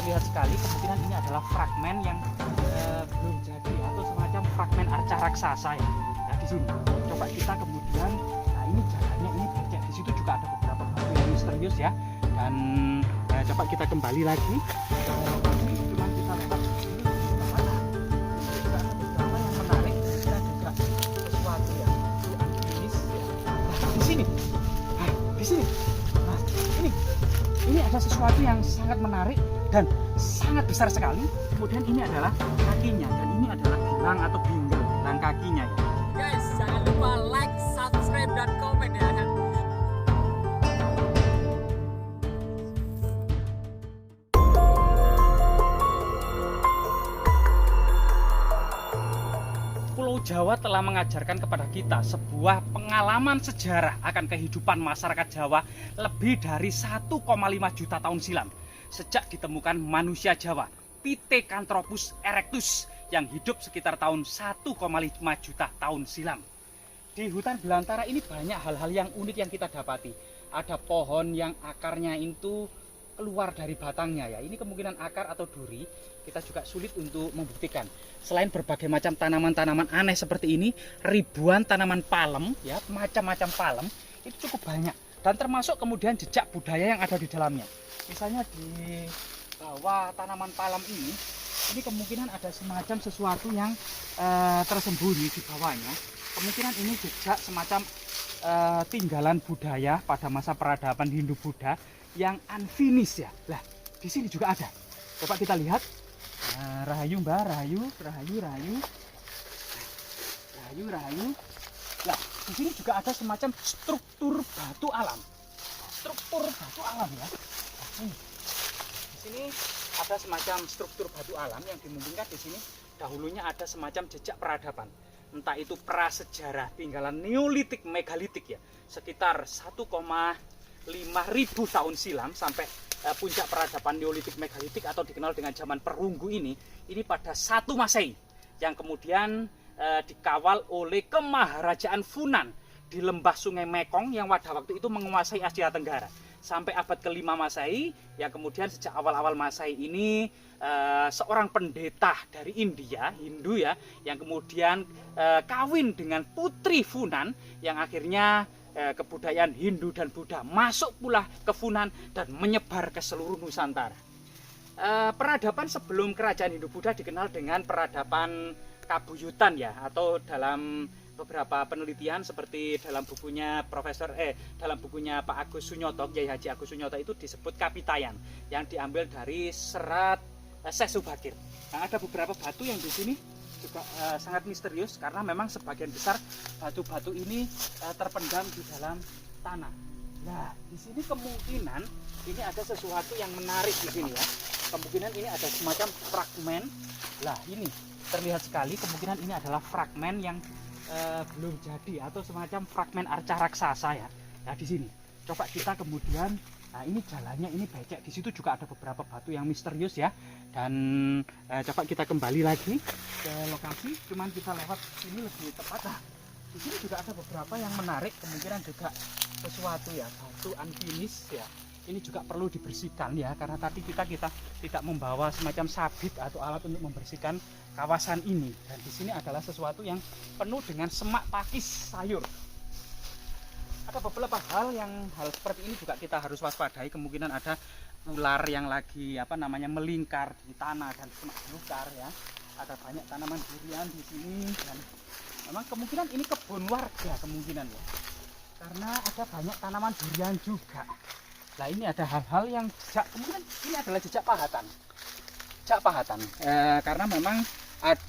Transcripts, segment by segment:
terlihat sekali kemungkinan ini adalah fragmen yang belum jadi atau semacam fragmen arca raksasa ya. Nah di sini coba kita kemudian, nah ini jalannya ini becek, di situ juga ada beberapa batu yang misterius ya. Dan coba kita kembali lagi. Cuman kita lewat sini, juga ada beberapa yang menarik dan juga sesuatu yang optimis ya. Nah di sini, nah ini ada sesuatu yang sangat menarik dan sangat besar sekali. Kemudian ini adalah kakinya, dan ini adalah gelang atau binggel, gelang kakinya ya. Guys, jangan lupa like, subscribe, dan komen ya. Pulau Jawa telah mengajarkan kepada kita sebuah pengalaman sejarah akan kehidupan masyarakat Jawa lebih dari 1,5 juta tahun silam. Sejak ditemukan manusia Jawa, Pithecanthropus erectus, yang hidup sekitar tahun 1,5 juta tahun silam. Di hutan belantara ini banyak hal-hal yang unik yang kita dapati. Ada pohon yang akarnya itu keluar dari batangnya ya. Ini kemungkinan akar atau duri. Kita juga sulit untuk membuktikan. Selain berbagai macam tanaman-tanaman aneh seperti ini, ribuan tanaman palem ya, macam-macam palem itu cukup banyak, dan termasuk kemudian jejak budaya yang ada di dalamnya. Misalnya di bawah tanaman palem ini kemungkinan ada semacam sesuatu yang tersembunyi di bawahnya. Kemungkinan ini jejak semacam tinggalan budaya pada masa peradaban Hindu-Buddha yang unfinished ya. Lah, di sini juga ada. Coba kita lihat. Nah, rahayu Mbak, rahayu. Nah, di sini juga ada semacam struktur batu alam. Ya. Nah, di sini ada semacam struktur batu alam yang dimungkinkan di sini dahulunya ada semacam jejak peradaban. Entah itu prasejarah tinggalan Neolitik, megalitik ya, sekitar 1,5 ribu tahun silam sampai puncak peradaban Neolitik megalitik atau dikenal dengan zaman perunggu ini pada 1 Masehi yang kemudian dikawal oleh Kemaharajaan Funan di lembah Sungai Mekong yang pada waktu itu menguasai Asia Tenggara sampai abad ke-5 Masehi. Yang kemudian sejak awal-awal Masehi ini seorang pendeta dari India, Hindu ya, yang kemudian kawin dengan putri Funan yang akhirnya kebudayaan Hindu dan Buddha masuk pula ke Funan dan menyebar ke seluruh Nusantara. Peradaban sebelum kerajaan Hindu-Buddha dikenal dengan peradaban Kabuyutan ya, atau dalam beberapa penelitian seperti dalam bukunya dalam bukunya Pak Agus Sunyoto, Kiai Haji Agus Sunyoto itu disebut Kapitayan yang diambil dari serat Syekh Subakir. Nah, ada beberapa batu yang di sini juga sangat misterius karena memang sebagian besar batu-batu ini terpendam di dalam tanah. Nah, di sini kemungkinan ini ada sesuatu yang menarik di sini ya. Kemungkinan ini ada semacam fragmen. Lah, ini terlihat sekali kemungkinan ini adalah fragmen yang belum jadi atau semacam fragmen arca raksasa ya. Nah, di sini coba kita kemudian, nah ini jalannya ini becek, di situ juga ada beberapa batu yang misterius ya. Dan coba kita kembali lagi ke lokasi, cuman kita lewat sini lebih tepat. Nah, di sini juga ada beberapa yang menarik, kemungkinan juga sesuatu ya, batu unfinished ya. Ini juga perlu dibersihkan ya, karena tadi kita tidak membawa semacam sabit atau alat untuk membersihkan kawasan ini. Dan di sini adalah sesuatu yang penuh dengan semak pakis sayur. Ada beberapa hal seperti ini juga kita harus waspadai. Kemungkinan ada ular yang lagi melingkar di tanah dan semak belukar ya. Ada banyak tanaman durian di sini dan memang kemungkinan ini kebun warga kemungkinan ya. Karena ada banyak tanaman durian juga. Nah, ini ada hal-hal yang kemungkinan ini adalah jejak pahatan. Karena memang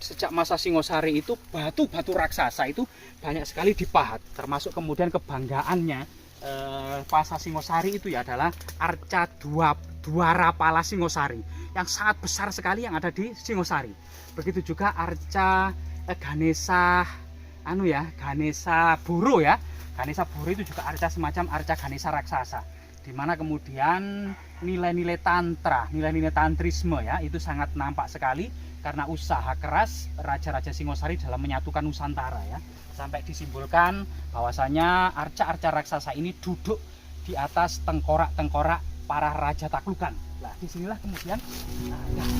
sejak masa Singosari itu batu-batu raksasa itu banyak sekali dipahat, termasuk kemudian kebanggaannya Pasa Singosari itu ya adalah arca Dwarapala Singosari yang sangat besar sekali yang ada di Singosari. Begitu juga arca Ganesha Boro ya. Ganesha Boro itu juga arca semacam arca Ganesha raksasa, di mana kemudian nilai-nilai tantra, nilai-nilai tantrisme ya itu sangat nampak sekali karena usaha keras raja-raja Singosari dalam menyatukan Nusantara ya, sampai disimbolkan bahwasanya arca-arca raksasa ini duduk di atas tengkorak-tengkorak para raja taklukan. Nah, disinilah kemudian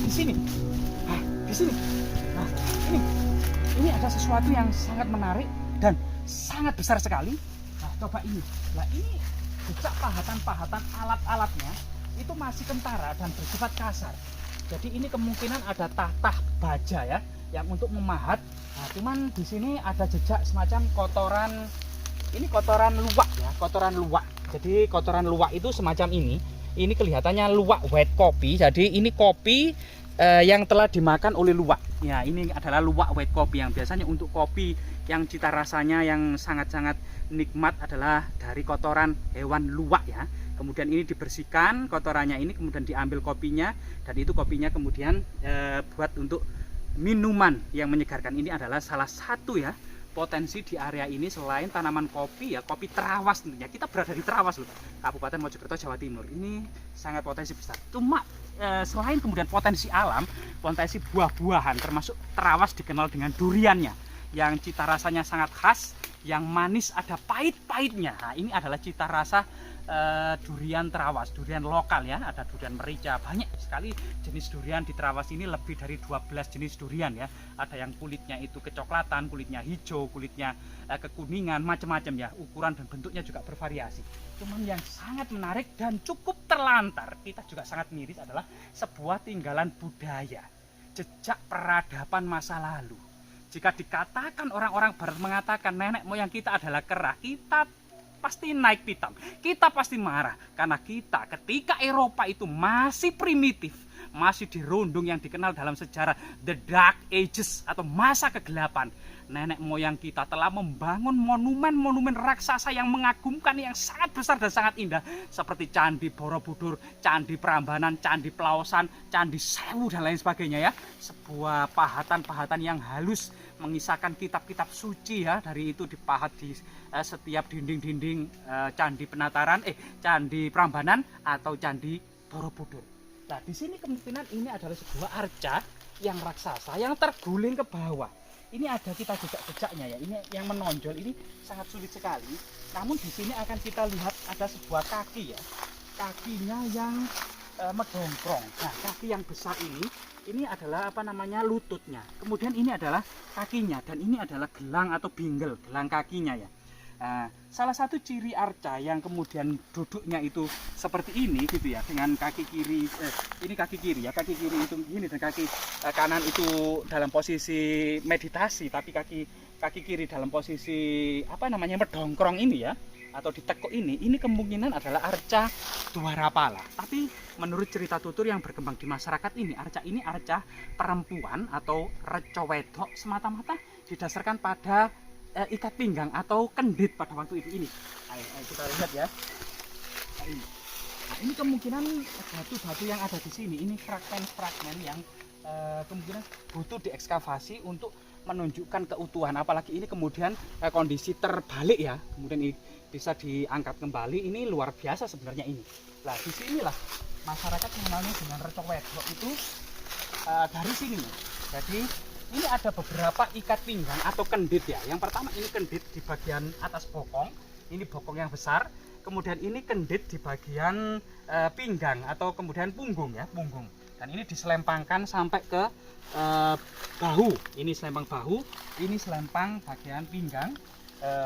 di sini. Di sini. Nah, ini ada sesuatu yang sangat menarik dan sangat besar sekali. Nah, coba ini. Nah, ini jejak pahatan-pahatan alat-alatnya itu masih kentara dan bersifat kasar. Jadi ini kemungkinan ada tatah baja ya yang untuk memahat. Nah, cuman di sini ada jejak semacam kotoran. Ini kotoran luwak ya, kotoran luwak. Jadi kotoran luwak itu semacam ini. Ini kelihatannya luwak white kopi. Jadi ini kopi yang telah dimakan oleh luwak. Ya, ini adalah luwak white kopi yang biasanya untuk kopi yang cita rasanya yang sangat-sangat nikmat adalah dari kotoran hewan luwak ya. Kemudian ini dibersihkan kotorannya ini, kemudian diambil kopinya, dan itu kopinya kemudian buat untuk minuman yang menyegarkan. Ini adalah salah satu ya potensi di area ini selain tanaman kopi ya, kopi Trawas tentunya. Kita berada di Trawas loh, Kabupaten Mojokerto, Jawa Timur. Ini sangat potensi besar. Cuma selain kemudian potensi alam, potensi buah-buahan, termasuk Trawas dikenal dengan duriannya yang cita rasanya sangat khas, yang manis ada pahit-pahitnya. Nah, ini adalah cita rasa durian Trawas, durian lokal ya. Ada durian merica, banyak sekali jenis durian di Trawas ini, lebih dari 12 jenis durian ya. Ada yang kulitnya itu kecoklatan, kulitnya hijau, kulitnya kekuningan, macam-macam ya. Ukuran dan bentuknya juga bervariasi. Cuman yang sangat menarik dan cukup terlantar, kita juga sangat miris, adalah sebuah tinggalan budaya, jejak peradaban masa lalu. Jika dikatakan orang-orang barat mengatakan nenek moyang kita adalah kera, kita pasti naik pitam, kita pasti marah, karena kita ketika Eropa itu masih primitif, masih dirundung yang dikenal dalam sejarah The Dark Ages atau masa kegelapan. Nenek moyang kita telah membangun monumen-monumen raksasa yang mengagumkan, yang sangat besar dan sangat indah, seperti Candi Borobudur, Candi Prambanan, Candi Plaosan, Candi Sewu dan lain sebagainya ya. Sebuah pahatan-pahatan yang halus mengisahkan kitab-kitab suci ya, dari itu dipahat di setiap dinding-dinding Candi Penataran, Candi Prambanan atau Candi Borobudur. Nah, di sini kemungkinan ini adalah sebuah arca yang raksasa yang terguling ke bawah. Ini ada kita jejak-jejaknya ya. Ini yang menonjol ini sangat sulit sekali. Namun di sini akan kita lihat ada sebuah kaki ya. Kakinya yang medongkrong. Nah, kaki yang besar ini adalah apa namanya, lututnya. Kemudian ini adalah kakinya, dan ini adalah gelang atau binggel, gelang kakinya ya. Salah satu ciri arca yang kemudian duduknya itu seperti ini gitu ya, dengan kaki kiri ini kaki kiri ya, kaki kiri itu ini, dan kaki kanan itu dalam posisi meditasi, tapi kaki kiri dalam posisi apa namanya, mendongkrong ini ya, atau ditekuk ini kemungkinan adalah arca Dwarapala. Tapi menurut cerita tutur yang berkembang di masyarakat ini arca perempuan atau reco wedok semata-mata didasarkan pada ikat pinggang atau kendit pada waktu itu ini. Ayo kita lihat ya. Nah, ini kemungkinan batu-batu yang ada di sini, ini fragmen-fragmen yang kemungkinan butuh diekskavasi untuk menunjukkan keutuhan. Apalagi ini kemudian kondisi terbalik ya, kemudian ini bisa diangkat kembali. Ini luar biasa sebenarnya ini. Nah, di sinilah masyarakat mengenalnya dengan reco wedok itu dari sini. Jadi ini ada beberapa ikat pinggang atau kendit ya. Yang pertama ini kendit di bagian atas bokong, ini bokong yang besar. Kemudian ini kendit di bagian pinggang atau kemudian punggung ya, punggung. Dan ini diselempangkan sampai ke bahu. Ini selempang bahu, ini selempang bagian pinggang,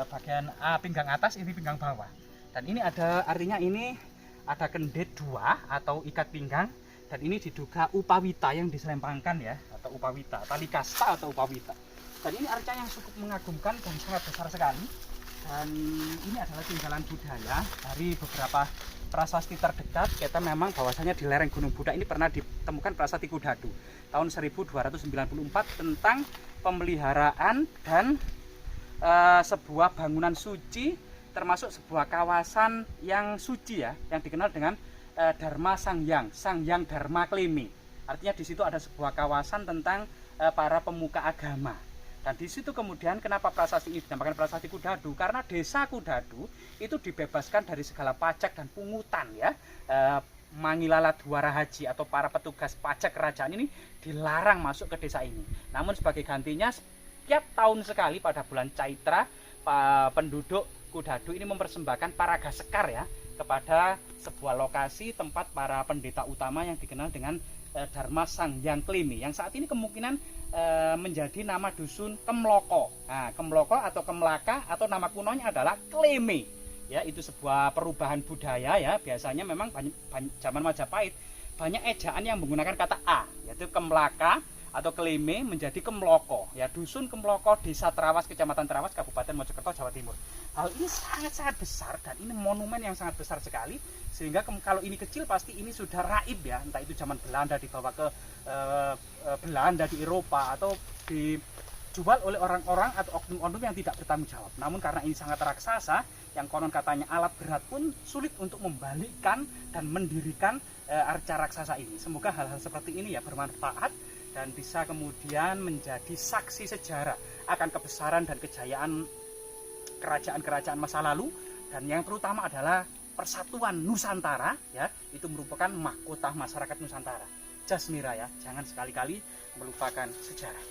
bagian pinggang atas, ini pinggang bawah. Dan ini ada artinya ini ada kendit dua atau ikat pinggang. Dan ini diduga upawita yang diselempangkan ya, atau upawita, tali kasta atau upawita. Dan ini arca yang cukup mengagumkan dan sangat besar sekali. Dan ini adalah tinggalan budaya dari beberapa prasasti terdekat. Kita memang bahwasanya di lereng Gunung Budak ini pernah ditemukan prasasti Kudadu tahun 1294 tentang pemeliharaan dan sebuah bangunan suci, termasuk sebuah kawasan yang suci ya, yang dikenal dengan Dharma Sangyang Dharma Klemi. Artinya di situ ada sebuah kawasan tentang para pemuka agama. Dan di situ kemudian kenapa prasasti ini dinamakan prasasti Kudadu? Karena desa Kudadu itu dibebaskan dari segala pajak dan pungutan ya. Mangilala Dwara Haji atau para petugas pajak kerajaan ini dilarang masuk ke desa ini. Namun sebagai gantinya setiap tahun sekali pada bulan Caitra penduduk Kudadu ini mempersembahkan paraga sekar ya kepada sebuah lokasi tempat para pendeta utama yang dikenal dengan Dharma Sanghyang Klimi, yang saat ini kemungkinan menjadi nama dusun Kemloko. Nah, Kemloko atau Kemlaka atau nama kunonya adalah Klimi. Ya, itu sebuah perubahan budaya ya. Biasanya memang zaman Majapahit banyak ejaan yang menggunakan kata A, yaitu Kemlaka atau Klimi menjadi Kemloko. Ya, dusun Kemloko, Desa Trawas, Kecamatan Trawas, Kabupaten Mojokerto, Jawa Timur. Hal ini sangat-sangat besar dan ini monumen yang sangat besar sekali, sehingga kalau ini kecil pasti ini sudah raib ya, entah itu zaman Belanda dibawa ke Belanda di Eropa atau dijual oleh orang-orang atau oknum-oknum yang tidak bertanggung jawab. Namun karena ini sangat raksasa, yang konon katanya alat berat pun sulit untuk membalikkan dan mendirikan arca raksasa ini. Semoga hal-hal seperti ini ya bermanfaat dan bisa kemudian menjadi saksi sejarah akan kebesaran dan kejayaan kerajaan-kerajaan masa lalu, dan yang terutama adalah persatuan Nusantara ya, itu merupakan mahkota masyarakat Nusantara. Jasmira ya, jangan sekali-kali melupakan sejarah.